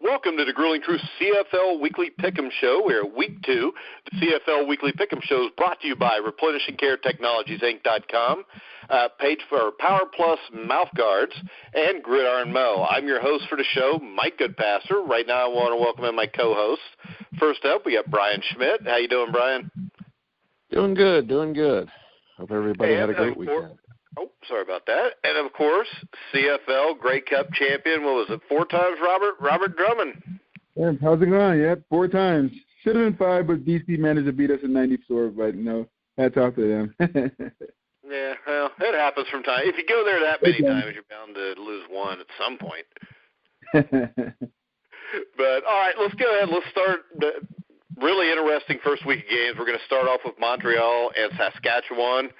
Welcome to the Grueling Truth CFL Weekly Pick'em Show. We're at Week 2. The CFL Weekly Pick'em Show is brought to you by ReplenishingCareTechnologies.Inc.com, page for Power Plus Mouth Guards, and Gridiron Mo. I'm your host for the show, Mike Goodpaster. Right now I want to welcome in my co-hosts. First up, we got Brian Schmidt. How you doing, Brian? Doing good. Hope everybody had a great weekend. Oh, sorry about that. And, of course, CFL Grey Cup champion, what was it, 4 times, Robert Drummond? Yeah, how's it going? Yeah, 4 times. Should have been 5, but DC managed to beat us in 94, but, hats off to them. Yeah, well, it happens from time. If you go there that many times, you're bound to lose one at some point. But, all right, let's go ahead. Let's start the really interesting first week of games. We're going to start off with Montreal and Saskatchewan.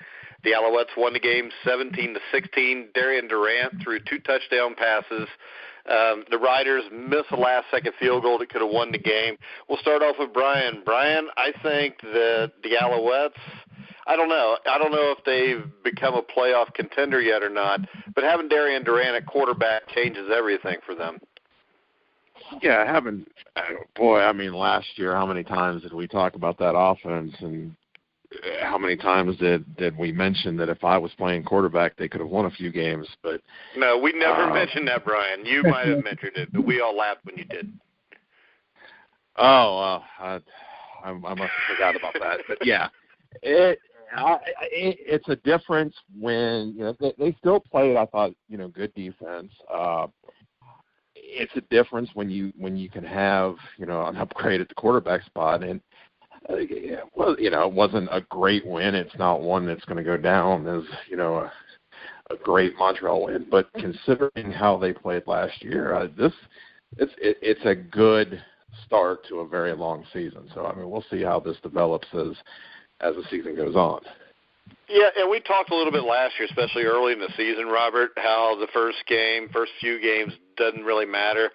The Alouettes won the game 17-16. Darian Durant threw 2 touchdown passes. The Riders missed a last-second field goal that could have won the game. We'll start off with Brian. Brian, I think that the Alouettes, I don't know if they've become a playoff contender yet or not, but having Darian Durant at quarterback changes everything for them. Yeah, last year, how many times did we talk about that offense, and how many times did we mention that if I was playing quarterback, they could have won a few games? But no, we never mentioned that, Brian. You might have mentioned it, but we all laughed when you did. Oh, I must have forgot about that. But yeah, it's a difference when they still played. I thought good defense. It's a difference when you can have an upgrade at the quarterback spot. And it wasn't a great win. It's not one that's going to go down as a great Montreal win. But considering how they played last year, it's a good start to a very long season. So we'll see how this develops as the season goes on. Yeah, and we talked a little bit last year, especially early in the season, Robert, how the first few games doesn't really matter.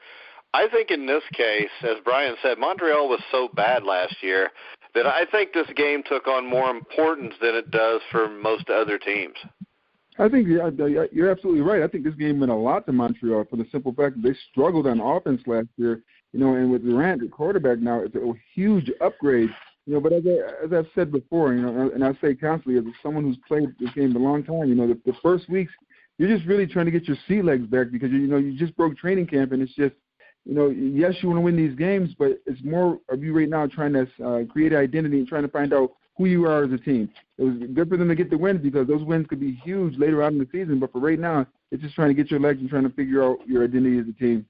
I think in this case, as Brian said, Montreal was so bad last year that I think this game took on more importance than it does for most other teams. I think you're absolutely right. I think this game meant a lot to Montreal for the simple fact that they struggled on offense last year, and with Durant at quarterback now, it's a huge upgrade. But as I've said before, and I say constantly, as someone who's played this game a long time, the first weeks, you're just really trying to get your sea legs back because, you just broke training camp, and it's just, yes, you want to win these games, but it's more of you right now trying to create identity and trying to find out who you are as a team. It was good for them to get the wins because those wins could be huge later on in the season, but for right now, it's just trying to get your legs and trying to figure out your identity as a team.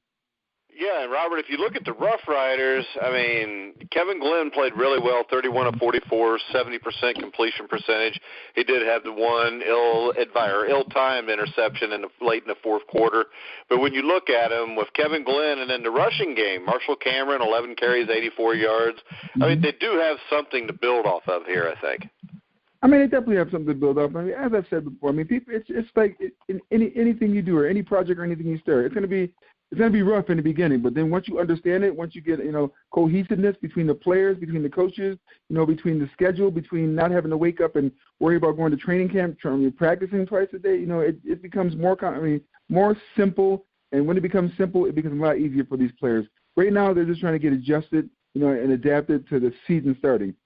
Yeah, and Robert, if you look at the Rough Riders, Kevin Glenn played really well, 31 of 44, 70% completion percentage. He did have the one ill-timed interception late in the fourth quarter. But when you look at him with Kevin Glenn and then the rushing game, Marshall Cameron, 11 carries, 84 yards. They do have something to build off of here, I think. They definitely have something to build up. As I've said before, people, it's like in anything you do or any project or anything you start, it's going to be rough in the beginning, but then once you understand it, once you get, cohesiveness between the players, between the coaches, between the schedule, between not having to wake up and worry about going to training camp, practicing twice a day, it becomes more simple. And when it becomes simple, it becomes a lot easier for these players. Right now, they're just trying to get adjusted, and adapted to the season starting.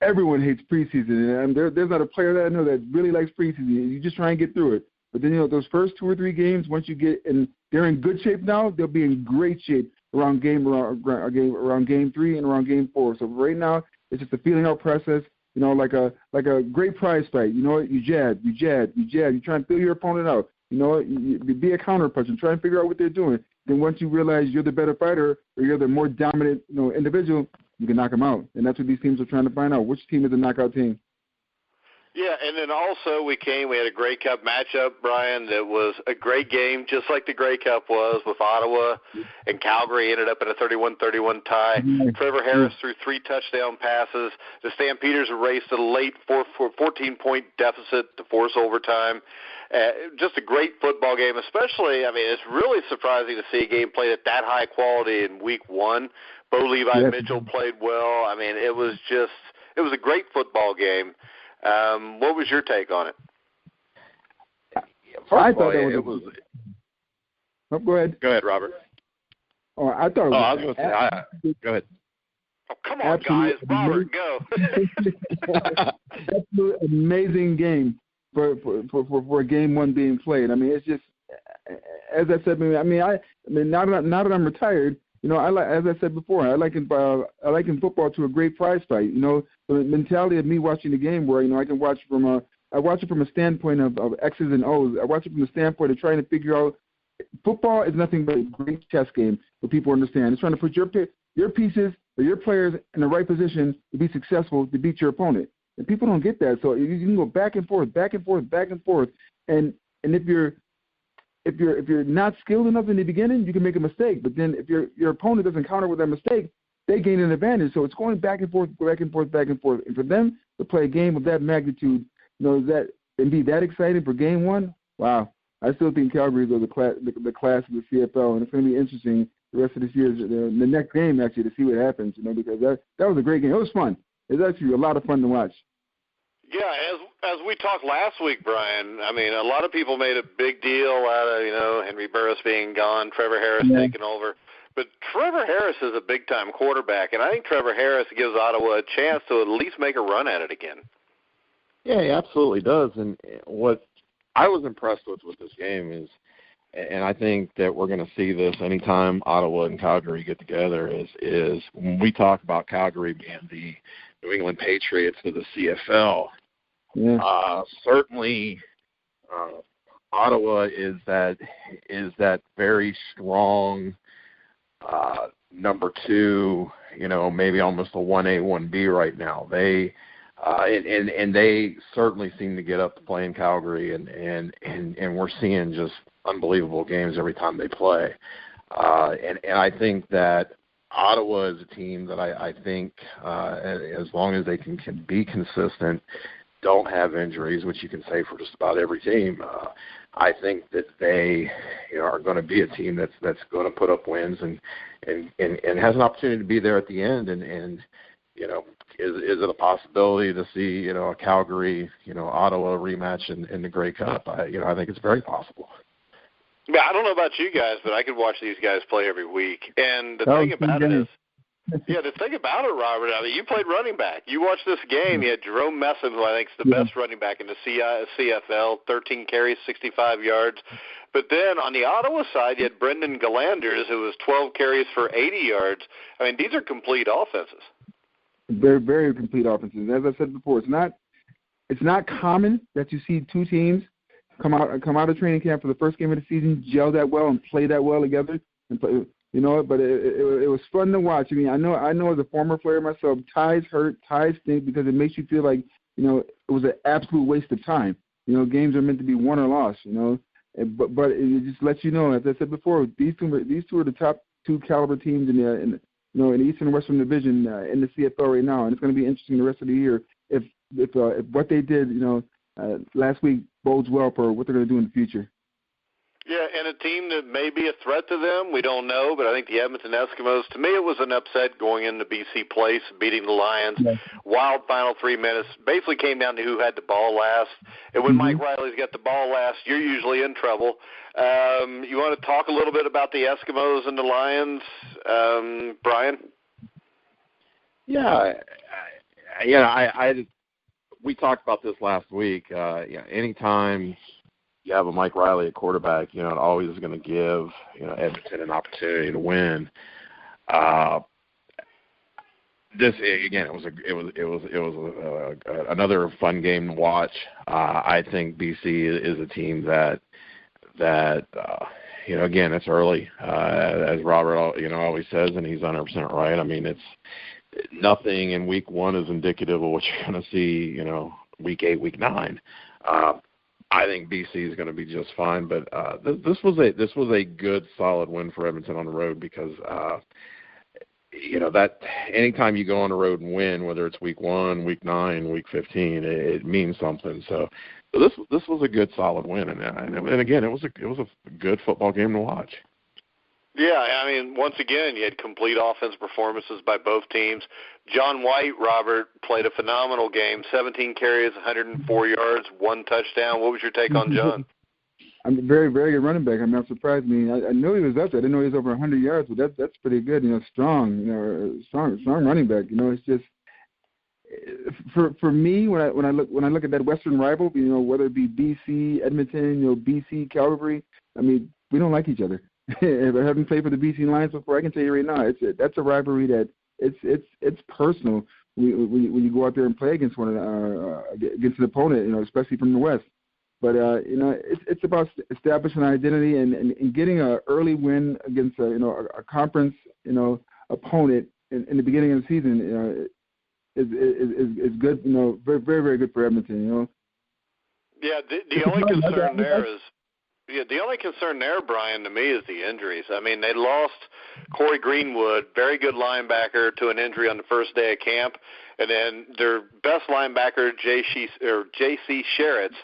Everyone hates preseason, and there's not a player that I know that really likes preseason. You just try and get through it. But then, those first 2 or 3 games, once you get in, they're in good shape now. They'll be in great shape around game 3 and around game 4. So right now, it's just a feeling out process. Like a great prize fight. You jab. You try and feel your opponent out. You be a counter puncher and try and figure out what they're doing. Then once you realize you're the better fighter or you're the more dominant, individual, you can knock them out. And that's what these teams are trying to find out. Which team is a knockout team? Yeah, and then also we had a Grey Cup matchup, Brian, that was a great game, just like the Grey Cup was with Ottawa and Calgary ended up in a 31-31 tie. Trevor Harris threw 3 touchdown passes. The Stampeders erased a late 14-point deficit to force overtime. Just a great football game, especially, it's really surprising to see a game played at that high quality in week 1. Bo Levi-Mitchell played well. It was a great football game. What was your take on it? I thought it was. Oh, go ahead. Go ahead, Robert. Oh, I thought it was. I was going to say, go ahead. Oh, come on, guys. Robert, go. Absolutely amazing game for a game one being played. I mean, it's just, as I said, I mean, now that I'm retired, you know, as I said before, I liken football to a great prize fight. You know, the mentality of me watching the game where, you know, I watch it from a standpoint of X's and O's. I watch it from the standpoint of trying to figure out football is nothing but a great chess game for people to understand. It's trying to put your pieces or your players in the right position to be successful to beat your opponent. And people don't get that. So you can go back and forth, and if you're not skilled enough in the beginning, you can make a mistake. But then if your opponent doesn't counter with that mistake, they gain an advantage. So it's going back and forth. And for them to play a game of that magnitude, you know, that and be that exciting for game one, wow. I still think Calgary's the class of the CFL, and it's going to be interesting the rest of this year, the next game actually, to see what happens. You know, because that was a great game. It was fun. It was actually a lot of fun to watch. Yeah, as we talked last week, Brian, I mean, a lot of people made a big deal out of, you know, Henry Burris being gone, Trevor Harris taking over. But Trevor Harris is a big-time quarterback, and I think Trevor Harris gives Ottawa a chance to at least make a run at it again. Yeah, he absolutely does. And what I was impressed with this game is, and I think that we're going to see this anytime Ottawa and Calgary get together, is when we talk about Calgary being the New England Patriots of the CFL, certainly Ottawa is that very strong number two, you know, maybe almost a 1A, 1B right now. They and they certainly seem to get up to play in Calgary, and we're seeing just unbelievable games every time they play. And I think that Ottawa is a team that I think as long as they can be consistent, don't have injuries, which you can say for just about every team, I think that they, you know, are going to be a team that's going to put up wins and has an opportunity to be there at the end. And you know, is it a possibility to see, you know, a Calgary, you know, Ottawa rematch in the Grey Cup? I think it's very possible. Yeah, I don't know about you guys, but I could watch these guys play every week. And the thing about it is, the thing about it, Robert, I mean, you played running back. You watched this game. You had Jerome Messam, who I think is the best running back in the CFL, 13 carries, 65 yards. But then on the Ottawa side, you had Brendan Galanders, who was 12 carries for 80 yards. I mean, these are complete offenses. Very, very complete offenses. As I said before, it's not common that you see two teams come out of training camp for the first game of the season, gel that well and play that well together, and play, you know. But it was fun to watch. I mean, I know as a former player myself, ties hurt, ties stink because it makes you feel like, you know, it was an absolute waste of time. You know, games are meant to be won or lost. You know, but it just lets you know, as I said before, these two are the top two caliber teams in the Eastern and Western Division in the CFL right now, and it's going to be interesting the rest of the year if what they did, you know, last week bodes well for what they're going to do in the future. Yeah, and a team that may be a threat to them, we don't know, but I think the Edmonton Eskimos, to me it was an upset going into BC Place, beating the Lions. Yeah. Wild final 3 minutes. Basically came down to who had the ball last. And when Mike Riley's got the ball last, you're usually in trouble. You want to talk a little bit about the Eskimos and the Lions, Brian? Yeah, we talked about this last week. Anytime you have a Mike Riley at quarterback, you know, it always is going to give, you know, Edmonton an opportunity to win. This again, it was another fun game to watch. I think BC is a team that you know, again, it's early, as Robert, you know, always says, and he's 100% right. I mean, it's nothing in week one is indicative of what you're going to see, you know, week 8, week 9. I think BC is going to be just fine, but this was a good, solid win for Edmonton on the road because you know, that anytime you go on the road and win, whether it's week 1, week 9, week 15, it means something. So this was a good, solid win, and again, it was a good football game to watch. Yeah, I mean, once again, you had complete offense performances by both teams. John White, Robert, played a phenomenal game, 17 carries, 104 yards, 1 touchdown. What was your take on John? I'm a very, very good running back. I mean, I'm surprised. I mean, I knew he was up there. I didn't know he was over 100 yards, but that's pretty good. You know, strong running back. You know, it's just for me when I look at that Western rival, you know, whether it be BC, Edmonton, you know, BC, Calgary. I mean, we don't like each other. If I haven't played for the BC Lions before, I can tell you right now, that's a rivalry that it's personal when you go out there and play against against an opponent, you know, especially from the West. But you know, it's about establishing an identity and getting an early win against a conference, you know, opponent in the beginning of the season. You know, is good. You know, very, very, very good for Edmonton. You know. Yeah, the only concern there is. Yeah, the only concern there, Brian, to me is the injuries. I mean, they lost Corey Greenwood, very good linebacker, to an injury on the first day of camp, and then their best linebacker, J.C. Sherritt's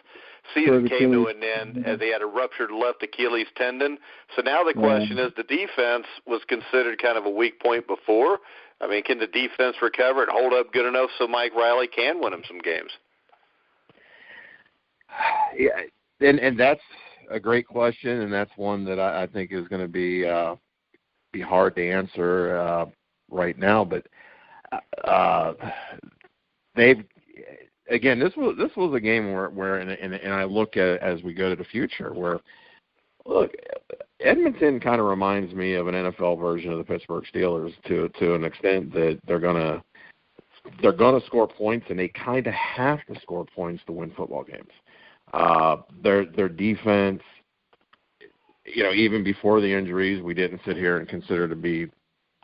season came to an end as he had a ruptured left Achilles tendon. So now the question is, the defense was considered kind of a weak point before. I mean, can the defense recover and hold up good enough so Mike Riley can win him some games? Yeah, and that's a great question, and that's one that I think is going to be hard to answer right now. But they've again, this was a game where and I look at it as we go to the future, where look, Edmonton kind of reminds me of an NFL version of the Pittsburgh Steelers to an extent that they're gonna score points, and they kind of have to score points to win football games. Their defense, you know, even before the injuries, we didn't sit here and consider to be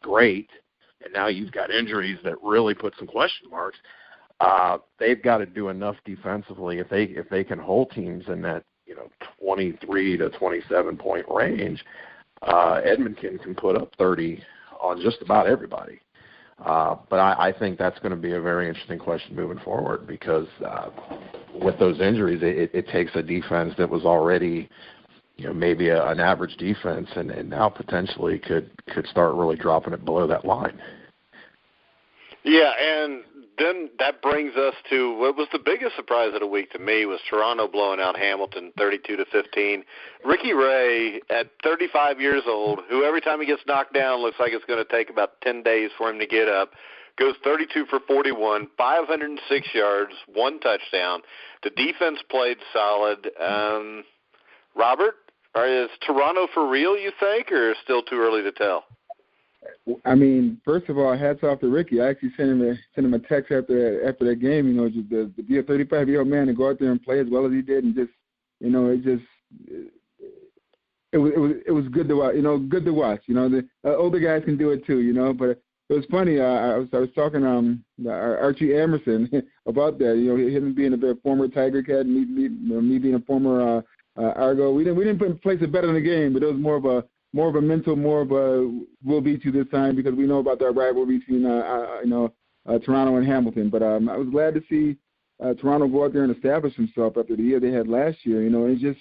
great. And now you've got injuries that really put some question marks. They've got to do enough defensively if they can hold teams in that, you know, 23 to 27 point range. Edmonton can put up 30 on just about everybody. But I think that's going to be a very interesting question moving forward, because with those injuries, it takes a defense that was already, you know, maybe an average defense, and now potentially could start really dropping it below that line. Yeah, and then that brings us to what was the biggest surprise of the week to me was Toronto blowing out Hamilton 32-15. Ricky Ray, at 35 years old, who every time he gets knocked down looks like it's going to take about 10 days for him to get up, goes 32 for 41, 506 yards, 1 touchdown. The defense played solid. Robert, is Toronto for real, you think, or still too early to tell? I mean, first of all, hats off to Ricky. I actually sent him a text after that game. You know, just to be a 35-year-old man and go out there and play as well as he did, and just, you know, it was good to watch. You know, good to watch. You know, the older guys can do it too. You know, but it was funny. I was talking to Archie Emerson about that. You know, him being a former Tiger Cat, and me being a former Argo. We didn't place it better in the game, but it was more of a mental, more of a we'll beat you this time, because we know about that rivalry between Toronto and Hamilton. But I was glad to see Toronto go out there and establish himself after the year they had last year. You know, and just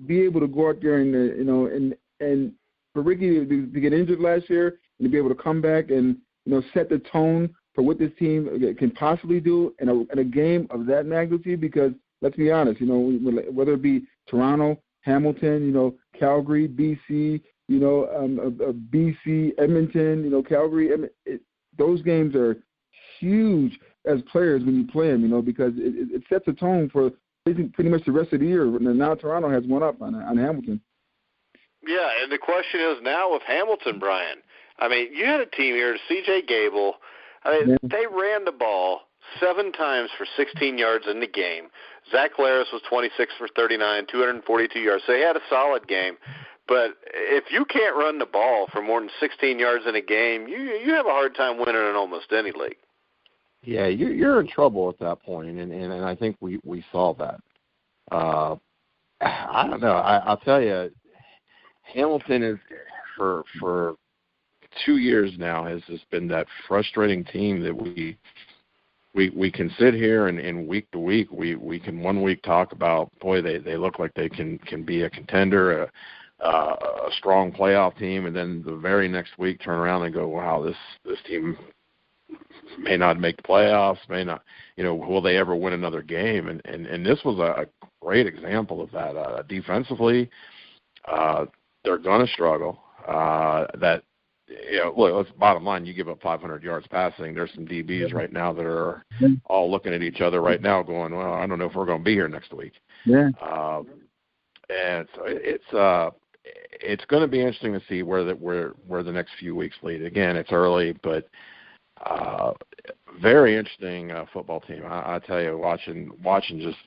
be able to go out there and and for Ricky to get injured last year and to be able to come back and, you know, set the tone for what this team can possibly do in a game of that magnitude. Because let's be honest, you know, whether it be Toronto, Hamilton, you know, Calgary, BC, you know, BC, Edmonton, you know, Calgary, those games are huge as players when you play them, you know, because it sets a tone for pretty much the rest of the year. Now Toronto has one up on Hamilton. Yeah, and the question is now with Hamilton, Brian. I mean, you had a team here, C.J. Gable. I mean, they ran the ball 7 times for 16 yards in the game. Zach Claris was 26 for 39, 242 yards. So he had a solid game. But if you can't run the ball for more than 16 yards in a game, you have a hard time winning in almost any league. Yeah, you're in trouble at that point, and I think we saw that. I don't know. I'll tell you, Hamilton is for 2 years now has just been that frustrating team that we can sit here and week to week we can one week talk about, boy, they look like they can be a contender, a strong playoff team, and then the very next week turn around and go, wow, this team may not make the playoffs, may not, will they ever win another game? And this was a great example of that. Defensively, they're going to struggle. Look, bottom line, you give up 500 yards passing. There's some DBs right now that are all looking at each other right now going, well, I don't know if we're going to be here next week. Yeah. And so it's going to be interesting to see where the next few weeks lead. Again, it's early, but very interesting football team. I tell you, watching just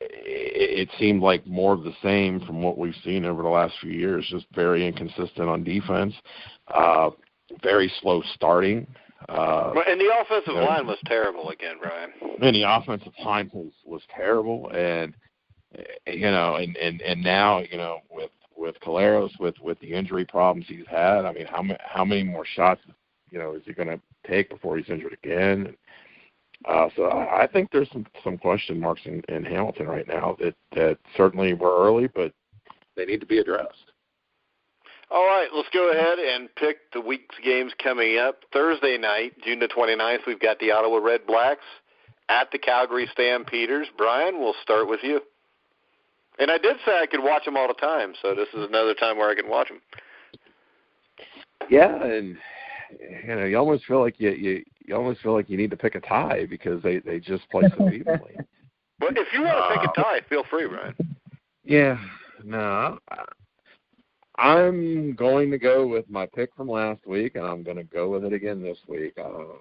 it seemed like more of the same from what we've seen over the last few years. Just very inconsistent on defense, very slow starting. And the offensive line was terrible again, Brian. And the offensive line was terrible, and and now with Caleros with the injury problems he's had. I mean, how many more shots is he going to take before he's injured again? So I think there's some question marks in Hamilton right now that certainly were early, but they need to be addressed. All right, let's go ahead and pick the week's games coming up. Thursday night, June the 29th, we've got the Ottawa Red Blacks at the Calgary Stampeders. Brian, we'll start with you. And I did say I could watch them all the time, so this is another time where I can watch them. Yeah, and you almost feel like you need to pick a tie because they just play so evenly. But if you want to pick a tie, feel free, Ryan. Yeah, no, I'm going to go with my pick from last week, and I'm going to go with it again this week.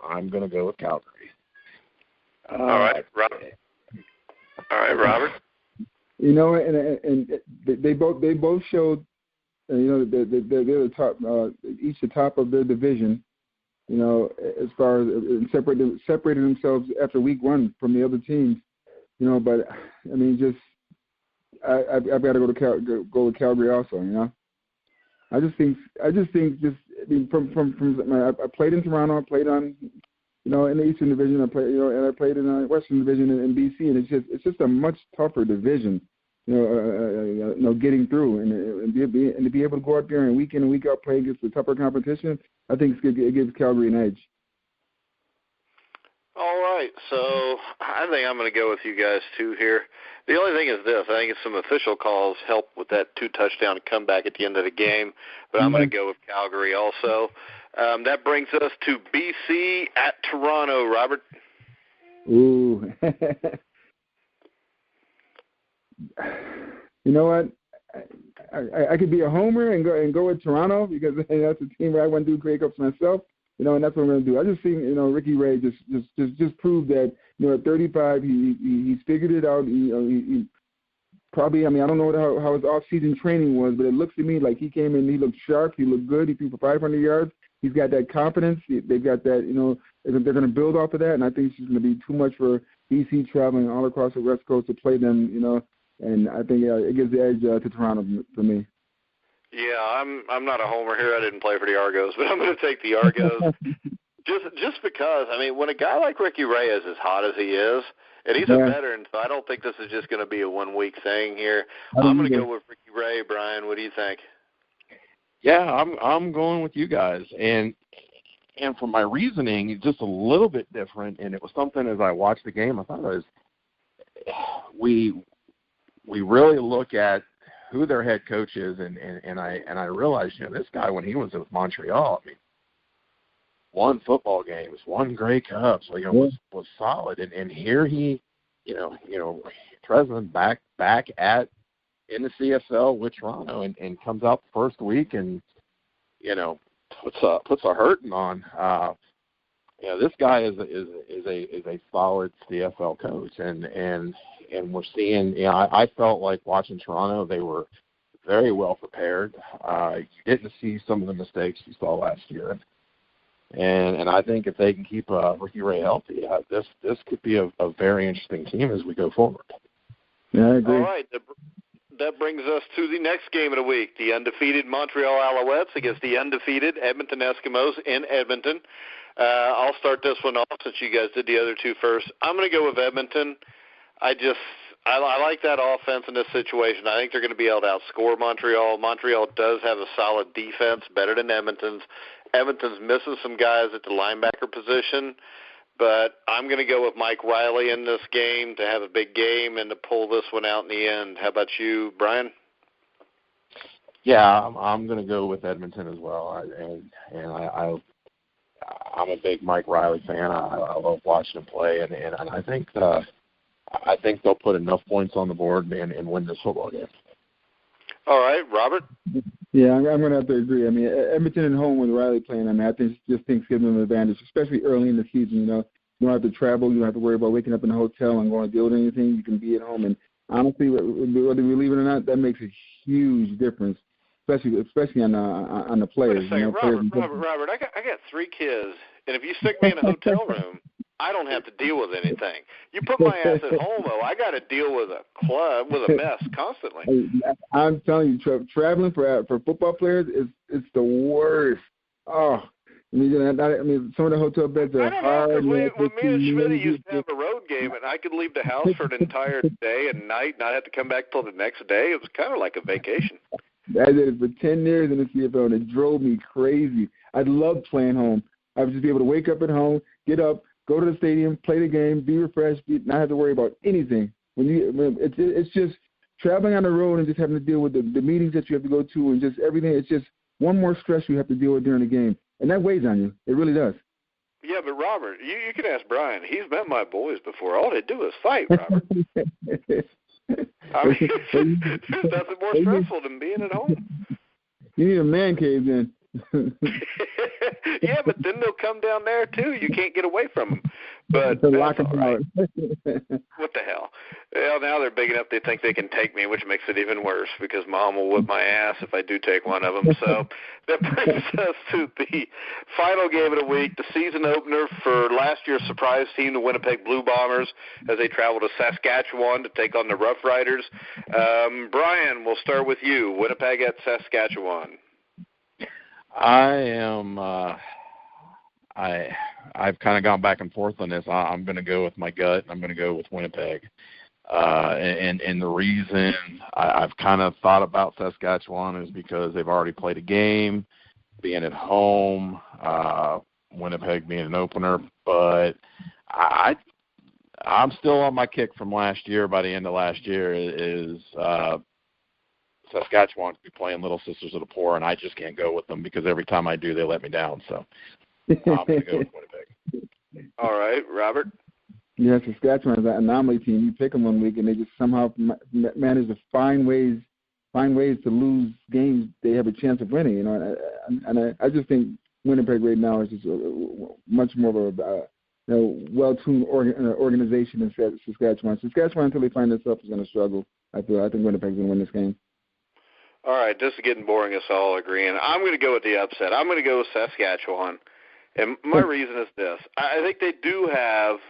I'm going to go with Calgary. All right, Robert. And they both showed, they're the top, each the top of their division. As far as separating themselves after week one from the other teams, But I mean, I've got to go with Calgary also. I think I played in Toronto, I played on, in the Eastern Division, I played in the Western Division in BC, and it's just a much tougher division. Getting through and to be able to go out there and week in and week out play against the tougher competition, I think it gives Calgary an edge. All right, so I think I'm going to go with you guys too here. The only thing is this: I think some official calls help with that 2-touchdown comeback at the end of the game, but I'm going to go with Calgary also. That brings us to BC at Toronto. Robert. Ooh. You know what? I could be a homer and go with Toronto because that's a team where I want to do Grey Cups myself. And that's what I'm going to do. I just think Ricky Ray just proved that at 35 he's figured it out. He probably, I don't know how his off-season training was, but it looks to me like he came in, he looked sharp, he looked good, he threw for 500 yards. He's got that confidence. They've got that, they're going to build off of that, and I think it's just going to be too much for BC traveling all across the West Coast to play them, and I think it gives the edge to Toronto for me. Yeah, I'm not a homer here. I didn't play for the Argos, but I'm going to take the Argos just because, when a guy like Ricky Ray is as hot as he is, and he's a veteran, so I don't think this is just going to be a one-week thing here. I'm going to go with Ricky Ray. Brian, what do you think? Yeah, I'm going with you guys, and for my reasoning, it's just a little bit different, and it was something as I watched the game, I thought it was we really look at who their head coach is, and I realized, this guy when he was with Montreal, won football games, won Grey Cups, was solid, and here he, Tresman back in the CFL with Toronto, and comes out the first week and puts a hurting on. This guy is a solid CFL coach, and we're seeing. I felt like watching Toronto, they were very well prepared. You didn't see some of the mistakes you saw last year, and I think if they can keep Ricky Ray healthy, this could be a very interesting team as we go forward. Yeah, I agree. All right. That brings us to the next game of the week, the undefeated Montreal Alouettes against the undefeated Edmonton Eskimos in Edmonton. I'll start this one off since you guys did the other two first. I'm going to go with Edmonton. I like that offense in this situation. I think they're going to be able to outscore Montreal. Montreal does have a solid defense, better than Edmonton's. Edmonton's missing some guys at the linebacker position. but I'm going to go with Mike Riley in this game to have a big game and to pull this one out in the end. How about you, Brian? Yeah, I'm going to go with Edmonton as well. I'm a big Mike Riley fan. I love watching him play, and I think they'll put enough points on the board and win this football game. All right, Robert? Yeah, I'm going to have to agree. I mean, Edmonton at home with Riley playing, I mean, I think gives them an advantage, especially early in the season. You know, you don't have to travel. You don't have to worry about waking up in a hotel and going to deal with anything. You can be at home. And honestly, whether we believe it or not, that makes a huge difference, especially on the players. Wait a second, Robert, I got 3 kids, and if you stick me in a hotel room, I don't have to deal with anything. You put my ass at home, though, I got to deal with a club, with a mess constantly. I'm telling you, traveling for football players is the worst. Oh, I mean, some of the hotel beds are hard. When me and Schmidt used to have a road game, and I could leave the house for an entire day and night, not have to come back till the next day. It was kind of like a vacation. I did it for 10 years in the CFL, and it drove me crazy. I loved playing home. I would just be able to wake up at home, get up, go to the stadium, play the game, be refreshed, not have to worry about anything. It's just traveling on the road and just having to deal with the meetings that you have to go to and just everything. It's just one more stress you have to deal with during the game, and that weighs on you. It really does. Yeah, but Robert, you can ask Brian. He's met my boys before. All they do is fight, Robert. I mean, there's nothing more stressful than being at home. You need a man cave then. Yeah, but then they'll come down there too. You can't get away from them. But lock them out. What the hell? Well, now they're big enough they think they can take me, which makes it even worse because Mom will whip my ass if I do take one of them. So that brings us to the final game of the week, the season opener for last year's surprise team, the Winnipeg Blue Bombers, as they travel to Saskatchewan to take on the Rough Riders. Brian, we'll start with you. Winnipeg at Saskatchewan. I've kind of gone back and forth on this. I'm going to go with my gut. I'm going to go with Winnipeg. And the reason I've kind of thought about Saskatchewan is because they've already played a game, being at home, Winnipeg being an opener. But I'm still on my kick from last year. By the end of last year is Saskatchewan could be playing Little Sisters of the Poor, and I just can't go with them because every time I do, they let me down. So I'm going to go with Winnipeg. All right, Robert? Yeah, Saskatchewan is an anomaly team. You pick them one week, and they just somehow manage to find ways to lose games they have a chance of winning. You know, and I just think Winnipeg right now is just much more of a well-tuned organization than Saskatchewan. Saskatchewan, until they find themselves, is going to struggle. I think Winnipeg's going to win this game. All right, this is getting boring, us all agreeing. I'm going to go with the upset. I'm going to go with Saskatchewan. And my reason is this. I think they do have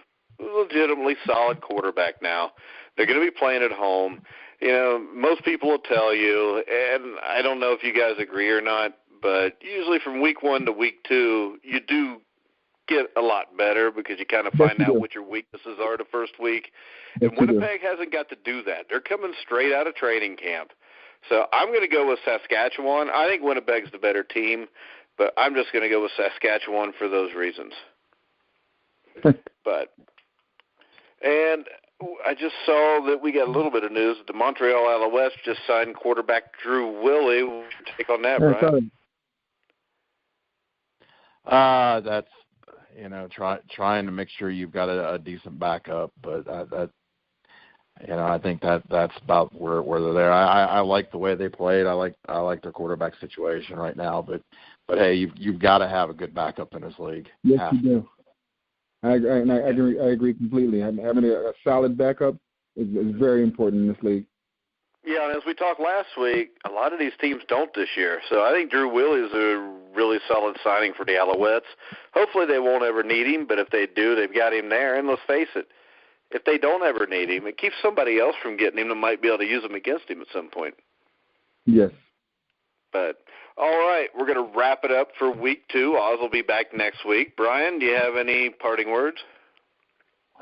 a legitimately solid quarterback now. They're going to be playing at home. You know, most people will tell you, and I don't know if you guys agree or not, but usually from week 1 to week 2, you do get a lot better because you kind of find out what your weaknesses are the first week. And Winnipeg hasn't got to do that. They're coming straight out of training camp. So I'm going to go with Saskatchewan. I think Winnipeg's the better team, but I'm just going to go with Saskatchewan for those reasons. And I just saw that we got a little bit of news. The Montreal Alouettes just signed quarterback Drew Willie. What's your take on that, Brian? That's, trying to make sure you've got a decent backup, but I think that's about where they're there. I like the way they played. I like their quarterback situation right now. But hey, you've got to have a good backup in this league. Yes, you do. I agree completely. Having a solid backup is very important in this league. Yeah, and as we talked last week, a lot of these teams don't this year. So I think Drew Willie is a really solid signing for the Alouettes. Hopefully they won't ever need him, but if they do, they've got him there. And let's face it, if they don't ever need him, it keeps somebody else from getting him that might be able to use him against him at some point. Yes. But, all right, we're going to wrap it up for week 2. Oz will be back next week. Brian, do you have any parting words?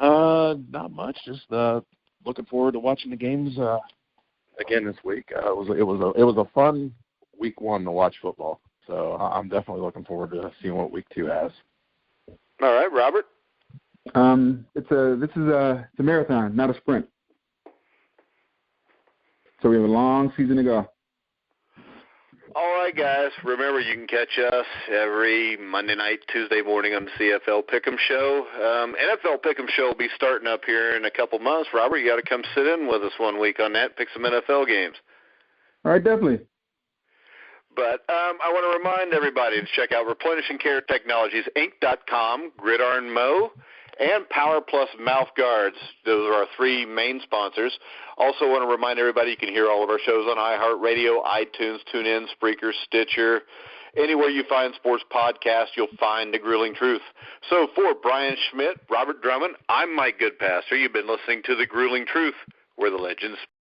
Not much. Just looking forward to watching the games again this week. It was a fun week 1 to watch football. So I'm definitely looking forward to seeing what week 2 has. All right, Robert? It's a marathon, not a sprint. So we have a long season to go. All right, guys. Remember, you can catch us every Monday night, Tuesday morning on the CFL Pick'em Show. NFL Pick'em Show will be starting up here in a couple months. Robert, you got to come sit in with us one week on that, pick some NFL games. All right, definitely. But I want to remind everybody to check out Replenishing Care Technologies, Inc.com, Gridiron Mow, and Power Plus Mouth Guards. Those are our three main sponsors. Also want to remind everybody you can hear all of our shows on iHeartRadio, iTunes, TuneIn, Spreaker, Stitcher. Anywhere you find sports podcasts, you'll find The Grueling Truth. So for Brian Schmidt, Robert Drummond, I'm Mike Goodpaster. You've been listening to The Grueling Truth, where the legends